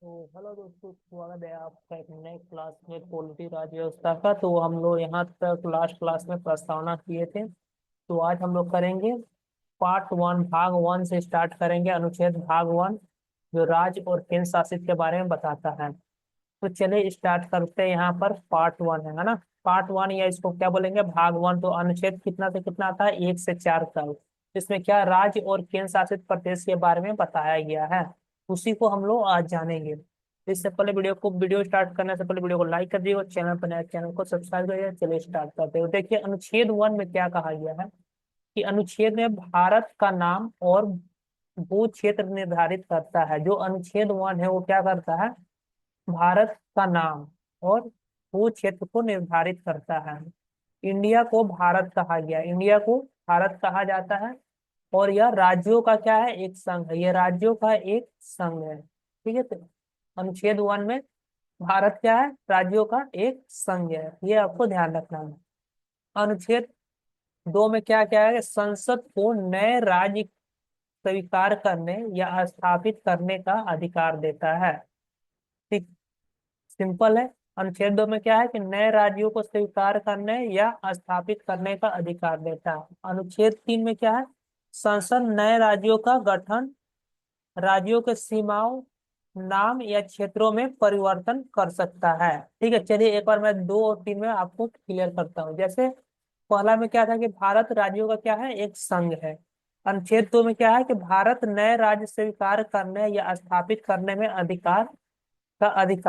तो हेलो दोस्तों, स्वागत है आपका एक नए क्लास में पॉलिटी राज्य व्यवस्था का। तो हम लोग यहाँ तक लास्ट क्लास में प्रस्तावना किए थे। तो आज हम लोग करेंगे पार्ट 1, भाग 1 से स्टार्ट करेंगे। अनुच्छेद भाग 1 जो राज्य और केंद्र शासित के बारे में बताता है। तो चलिए स्टार्ट करते हैं। यहाँ पर पार्ट 1 है ना। पार्ट 1 या इसको क्या बोलेंगे, भाग 1। तो अनुच्छेद कितना से कितना आता है, 1 से 4 तक। इसमें क्या राज्य और केंद्र शासित प्रदेश के बारे में बताया गया है, उसी को हम लोग आज जानेंगे। इससे पहले वीडियो स्टार्ट करने से पहले वीडियो को लाइक कर दिए और चैनल पर नया चैनल को सब्सक्राइब करिए। चलिए स्टार्ट करते हैं। देखिए अनुच्छेद 1 में क्या कहा गया है कि अनुच्छेद में भारत का नाम और भू क्षेत्र निर्धारित करता है। जो अनुच्छेद 1 है वो क्या करता है, भारत का नाम और भू क्षेत्र को निर्धारित करता है। इंडिया को भारत कहा गया, इंडिया को भारत कहा जाता है। और यह राज्यों का क्या है, एक संघ है। यह राज्यों का एक संघ है। ठीक है। तो अनुच्छेद 1 में भारत क्या है, राज्यों का एक संघ है। ये आपको ध्यान रखना है। अनुच्छेद 2 में क्या क्या है, संसद को नए राज्य स्वीकार करने या स्थापित करने का अधिकार देता है। ठीक, सिंपल है। अनुच्छेद 2 में क्या है कि नए राज्यों को स्वीकार करने या स्थापित करने का अधिकार देता है। अनुच्छेद 3 में क्या है, संसद नए राज्यों का गठन, राज्यों के सीमाओं, नाम या क्षेत्रों में परिवर्तन कर सकता है। ठीक है। चलिए एक बार मैं 2 और 3 में आपको क्लियर करता हूँ। जैसे पहला में क्या था कि भारत राज्यों का क्या है, एक संघ है। अनुच्छेद 2 में क्या है कि भारत नए राज्य स्वीकार करने या स्थापित करने में अधिकार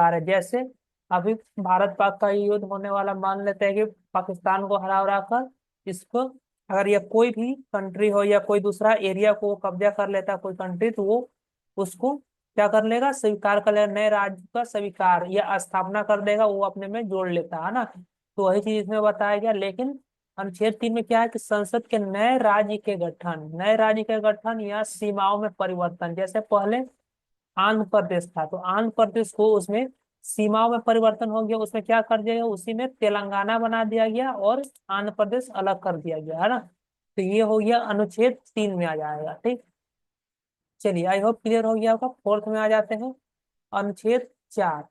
है। जैसे अभी भारत पाक का युद्ध होने वाला, मान लेते हैं कि पाकिस्तान को हरा हरा कर इसको, अगर ये कोई भी कंट्री हो या कोई दूसरा एरिया को कब्जा कर लेता है कोई कंट्री, तो वो उसको क्या कर लेगा, स्वीकार कर लेगा। नए राज्य का स्वीकार या स्थापना कर देगा, वो अपने में जोड़ लेता है ना। तो वही चीज इसमें बताया गया। लेकिन अनुच्छेद 3 में क्या है कि संसद के नए राज्य के गठन या सीमाओं में परिवर्तन। जैसे पहले आंध्र प्रदेश था, तो आंध्र प्रदेश को उसमें सीमाओं में परिवर्तन हो गया, उसमें क्या कर दिया गया, उसी में तेलंगाना बना दिया गया और आंध्र प्रदेश अलग कर दिया गया, है ना। तो ये हो गया अनुच्छेद 3 में आ जाएगा। ठीक, चलिए आई होप क्लियर हो गया होगा। फोर्थ में आ जाते हैं, अनुच्छेद 4।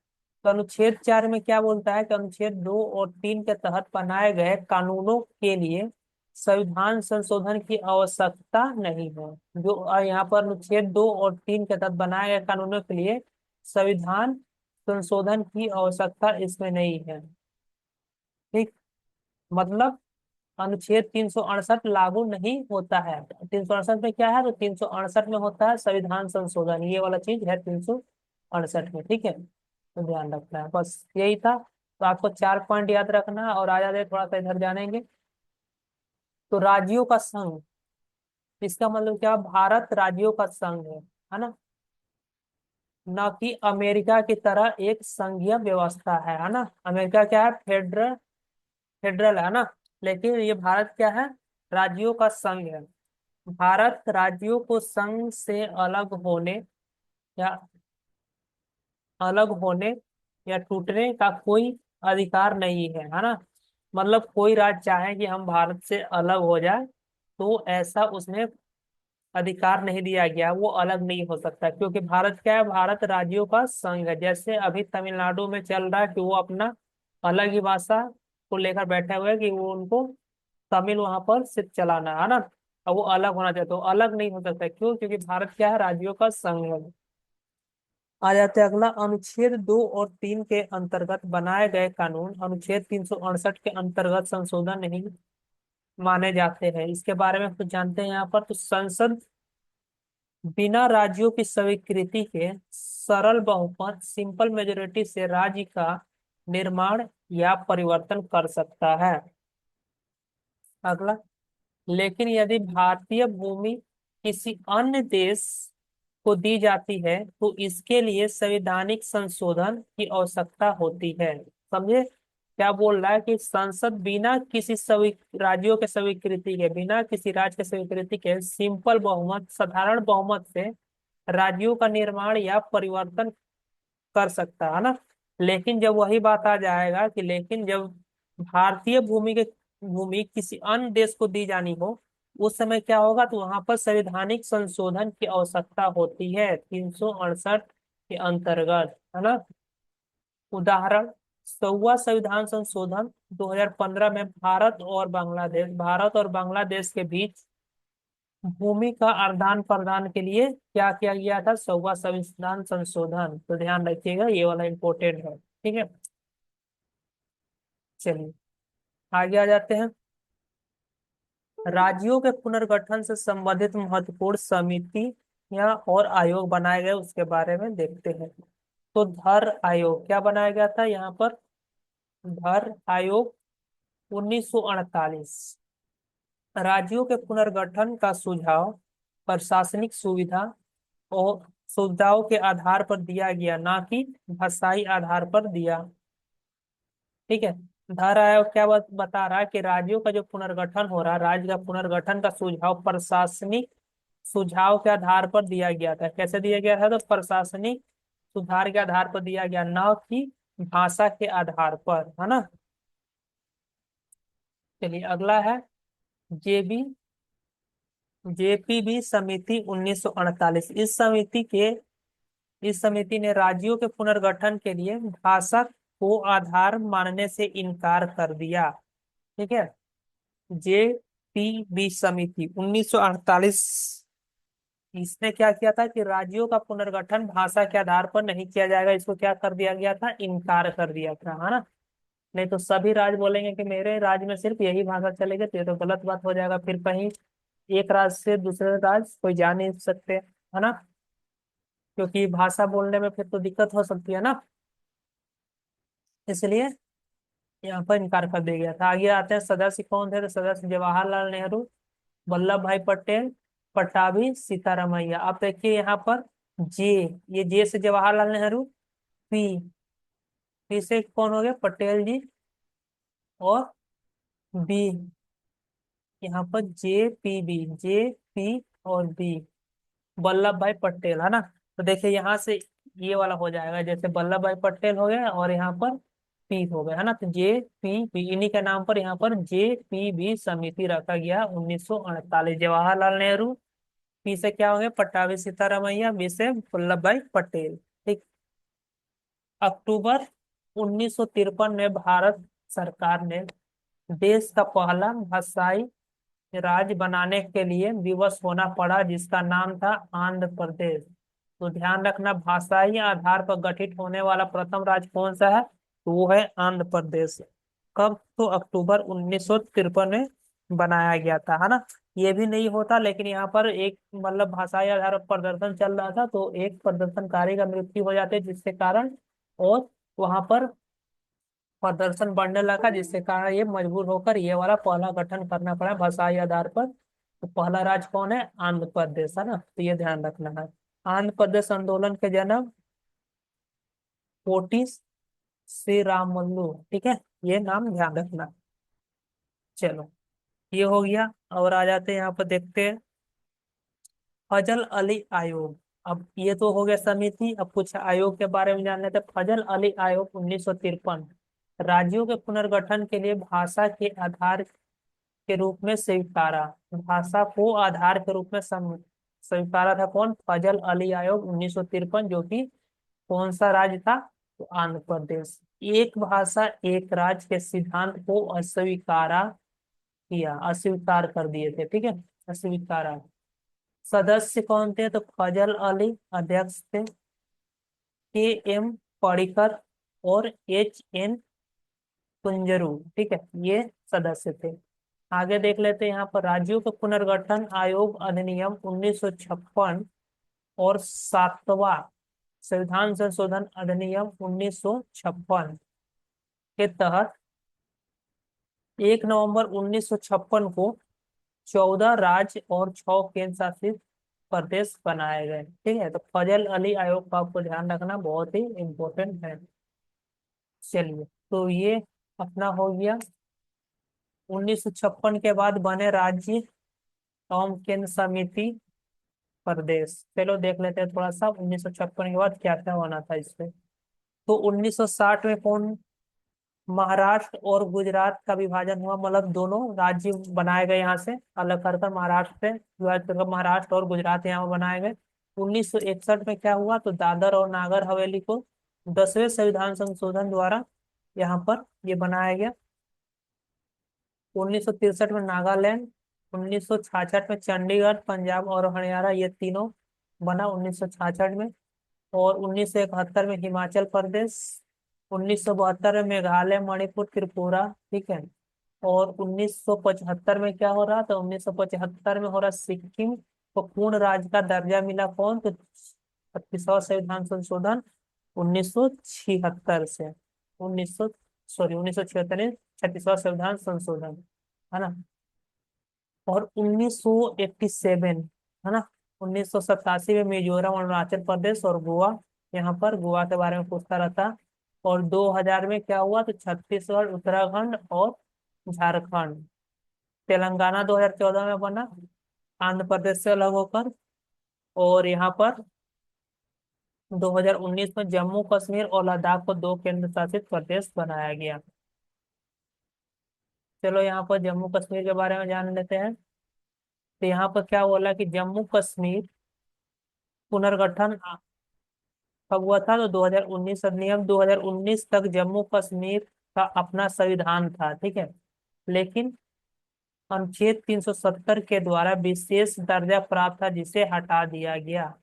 तो अनुच्छेद 4 में क्या बोलता है कि अनुच्छेद 2 और 3 के तहत बनाए गए कानूनों के लिए संविधान संशोधन की आवश्यकता नहीं है। जो यहाँ पर अनुच्छेद 2 और 3 के तहत बनाए गए कानूनों के लिए संविधान संशोधन की आवश्यकता इसमें नहीं है। ठीक, मतलब अनुच्छेद 368 लागू नहीं होता है। 368 में क्या है, तो 368 में होता है संविधान संशोधन। ये वाला चीज है 368 में। ठीक है, तो ध्यान रखना है, बस यही था। तो आपको 4 पॉइंट याद रखना है और आ जाते थोड़ा सा इधर जानेंगे। तो राज्यों का संघ, इसका मतलब क्या, भारत राज्यों का संघ है ना। न कि अमेरिका की तरह एक संघीय व्यवस्था है ना। अमेरिका क्या है, फेडरल फेडरल है ना। लेकिन ये भारत क्या है, राज्यों का संघ है। भारत राज्यों को संघ से या अलग होने या टूटने का कोई अधिकार नहीं है ना। मतलब कोई राज्य चाहे कि हम भारत से अलग हो जाए, तो ऐसा उसमें अधिकार नहीं दिया गया, वो अलग नहीं हो सकता। क्योंकि भारत क्या है, भारत राज्यों का संघ है। जैसे अभी तमिलनाडु में चल रहा है कि वो अपना अलग ही भाषा को लेकर बैठे हुए हैं कि वो उनको तमिल वहां पर सिर्फ चलाना है ना। अब वो अलग होना चाहिए, तो अलग नहीं हो सकता। क्यों, क्योंकि भारत क्या है, राज्यों का संघ है। आ जाते हैं अगला, अनुच्छेद 2 और 3 के अंतर्गत बनाए गए कानून अनुच्छेद 368 के अंतर्गत संशोधन नहीं माने जाते हैं। इसके बारे में कुछ जानते हैं यहाँ पर। तो संसद बिना राज्यों की स्वीकृति के सरल बहुमत सिंपल मेजोरिटी से राज्य का निर्माण या परिवर्तन कर सकता है। अगला, लेकिन यदि भारतीय भूमि किसी अन्य देश को दी जाती है, तो इसके लिए संवैधानिक संशोधन की आवश्यकता होती है। समझे, क्या बोल रहा है कि संसद बिना किसी राज्यों के स्वीकृति के, बिना किसी राज्य के स्वीकृति के सिंपल बहुमत, साधारण बहुमत से राज्यों का निर्माण या परिवर्तन कर सकता है ना। लेकिन जब वही बात आ जाएगा कि लेकिन जब भारतीय भूमि किसी अन्य देश को दी जानी हो, उस समय क्या होगा, तो वहां पर संवैधानिक संशोधन की आवश्यकता होती है। 368 के अंतर्गत, है ना। उदाहरण, 100वां संविधान संशोधन 2015 में भारत और बांग्लादेश के बीच भूमि का आदान प्रदान के लिए क्या किया गया था? 100वां संविधान संशोधन। तो ध्यान रखिएगा, ये वाला इंपॉर्टेंट है, ठीक है। चलिए आगे आ जाते हैं। राज्यों के पुनर्गठन से संबंधित महत्वपूर्ण समिति या और आयोग बनाए गए, उसके बारे में देखते हैं। तो धर आयोग क्या बनाया गया था यहाँ पर? धर आयोग 1948 राज्यों के पुनर्गठन का सुझाव प्रशासनिक और सुविधाओं के आधार पर दिया गया, ना कि भाषाई आधार पर दिया। ठीक है। धारा आयोग क्या बता रहा है कि राज्यों का जो पुनर्गठन हो रहा है, राज्य का पुनर्गठन का सुझाव प्रशासनिक सुझाव के आधार पर दिया गया था। कैसे दिया गया था? तो प्रशासनिक सुधार के आधार पर दिया गया, ना कि भाषा के आधार पर, है ना। चलिए अगला है जेबी जेपीबी समिति 1948। इस समिति ने राज्यों के पुनर्गठन के लिए भाषा को आधार मानने से इनकार कर दिया। ठीक है। जेपीबी समिति 1948, इसने क्या किया था कि राज्यों का पुनर्गठन भाषा के आधार पर नहीं किया जाएगा, इसको क्या कर दिया गया था? इनकार कर दिया था, है ना। नहीं तो सभी राज्य बोलेंगे कि मेरे राज्य में सिर्फ यही भाषा चलेगी, तो ये तो गलत बात हो जाएगा। फिर कहीं एक राज्य से दूसरे राज्य कोई जा नहीं सकते, है ना, क्योंकि भाषा बोलने में फिर तो दिक्कत हो सकती है ना। इसलिए यहाँ पर इनकार कर दिया गया था। आगे आते हैं, सदस्य कौन थे? तो सदस्य जवाहरलाल नेहरू, वल्लभ भाई पटेल, पट्टाभी सीतारामैया। आप देखिए यहाँ पर जे, ये जे से जवाहरलाल नेहरू, पी पी से कौन हो गया? पटेल जी, और बी यहाँ पर जे पी और बी वल्लभ भाई पटेल, है ना। तो देखिए यहाँ से ये वाला हो जाएगा, जैसे वल्लभ भाई पटेल हो गया और यहाँ पर पी हो गया, है ना। तो जे पी इन्हीं के नाम पर यहाँ पर जेपीबी समिति रखा गया 1948। जवाहरलाल नेहरू, पी से क्या हो गया? पट्टाभी सीतारामैया, बी से वल्लभ भाई पटेल। ठीक। अक्टूबर 1953 में भारत सरकार ने देश का पहला भाषाई राज्य बनाने के लिए विवश होना पड़ा, जिसका नाम था आंध्र प्रदेश। तो ध्यान रखना, भाषाई आधार पर गठित होने वाला प्रथम राज्य कौन सा है? तो वो है आंध्र प्रदेश। कब? तो अक्टूबर 1953 में बनाया गया था, है ना। ये भी नहीं होता, लेकिन यहाँ पर एक मतलब भाषाई आधार पर प्रदर्शन चल रहा था, तो एक प्रदर्शनकारी का मृत्यु हो जाते, जिसके कारण और वहां पर प्रदर्शन बढ़ने लगा, जिसके कारण ये मजबूर होकर ये वाला पहला गठन करना पड़ा भाषाई आधार पर। तो पहला राज्य कौन है? आंध्र प्रदेश, है ना। तो ये ध्यान रखना है। आंध्र प्रदेश आंदोलन के जन्म पोटी श्रीरामुलु, ठीक है, ये नाम ध्यान रखना। चलो ये हो गया। और आ जाते हैं यहाँ पर, देखते हैं फजल अली आयोग। अब ये तो हो गया समिति, अब कुछ आयोग के बारे में जान लेते हैं। फजल अली आयोग 1953 राज्यों के पुनर्गठन के लिए भाषा के आधार के रूप में स्वीकारा। भाषा को आधार के रूप में स्वीकारा था कौन? फजल अली आयोग 1953, जो कि कौन सा राज्य था? तो आंध्र प्रदेश। एक भाषा एक राज्य के सिद्धांत को अस्वीकार कर दिए थे, ठीक है, अस्वीकारा। सदस्य कौन थे? तो फजल अली अध्यक्ष थे, के एम पडिक्कर और एच एन कुंजरू, ठीक है, ये सदस्य थे। आगे देख लेते हैं यहाँ पर, राज्यों के पुनर्गठन आयोग अधिनियम 1956 और 7वां संविधान संशोधन अधिनियम 1956 के तहत 1 नवंबर 1956 को 14 राज्य और 6 केंद्र शासित प्रदेश बनाए गए। ठीक है। तो फजल अली आयोग का आपको ध्यान रखना बहुत ही इम्पोर्टेंट है। चलिए, तो ये अपना हो गया 1956 के बाद बने राज्य एवं केंद्र समिति प्रदेश। चलो देख लेते हैं थोड़ा सा 1956 के बाद क्या क्या होना था इसमें। तो 1960 में कौन? महाराष्ट्र और गुजरात का विभाजन हुआ, मतलब दोनों राज्य बनाए गए, यहाँ से अलग कर कर महाराष्ट्र से विभाजित कर महाराष्ट्र और गुजरात यहाँ बनाए गए। 1961 में क्या हुआ, तो दादर और नागर हवेली को 10वें संविधान संशोधन द्वारा यहाँ पर ये बनाया गया। 1963 में नागालैंड, 1966 में चंडीगढ़, पंजाब और हरियाणा, ये तीनों बना 1966 में। और 1971 में हिमाचल प्रदेश, 1972 में मेघालय, मणिपुर, त्रिपुरा, ठीक है। और 1975 में क्या हो रहा, तो 1975 में हो रहा सिक्किम को पूर्ण राज्य का दर्जा मिला। कौन, तो 36वां संविधान संशोधन 1976 से, 1976 36वां संविधान संशोधन, है ना। और 1987, है ना, 1987 में मिजोरम, अरुणाचल प्रदेश और गोवा, यहाँ पर गोवा के बारे में पूछता रहता। और 2000 में क्या हुआ, तो छत्तीसगढ़, उत्तराखंड और झारखंड। तेलंगाना 2014 में बना, आंध्र प्रदेश से अलग होकर। और यहाँ पर 2019 में जम्मू कश्मीर और लद्दाख को दो केंद्र शासित प्रदेश बनाया गया। चलो यहाँ पर जम्मू कश्मीर के बारे में जान लेते हैं। तो यहाँ पर क्या बोला कि जम्मू कश्मीर पुनर्गठन कब हुआ था, तो 2019 अधिनियम 2019 तक जम्मू कश्मीर का अपना संविधान था, ठीक है। लेकिन अनुच्छेद 370 के द्वारा विशेष दर्जा प्राप्त था, जिसे हटा दिया गया।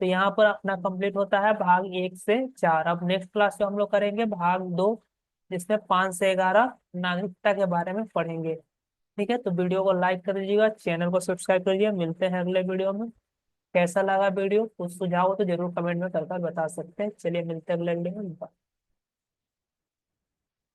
तो यहाँ पर अपना कंप्लीट होता है भाग 1 से 4। अब नेक्स्ट क्लास में हम लोग करेंगे भाग 2, जिसमें 5 से 11 नागरिकता के बारे में पढ़ेंगे। ठीक है, तो वीडियो को लाइक कर दीजिएगा, चैनल को सब्सक्राइब करिए। मिलते हैं अगले वीडियो में। कैसा लगा वीडियो, कुछ सुझाव हो तो जरूर कमेंट में कर बता सकते हैं। चलिए मिलते हैं अगले वीडियो में।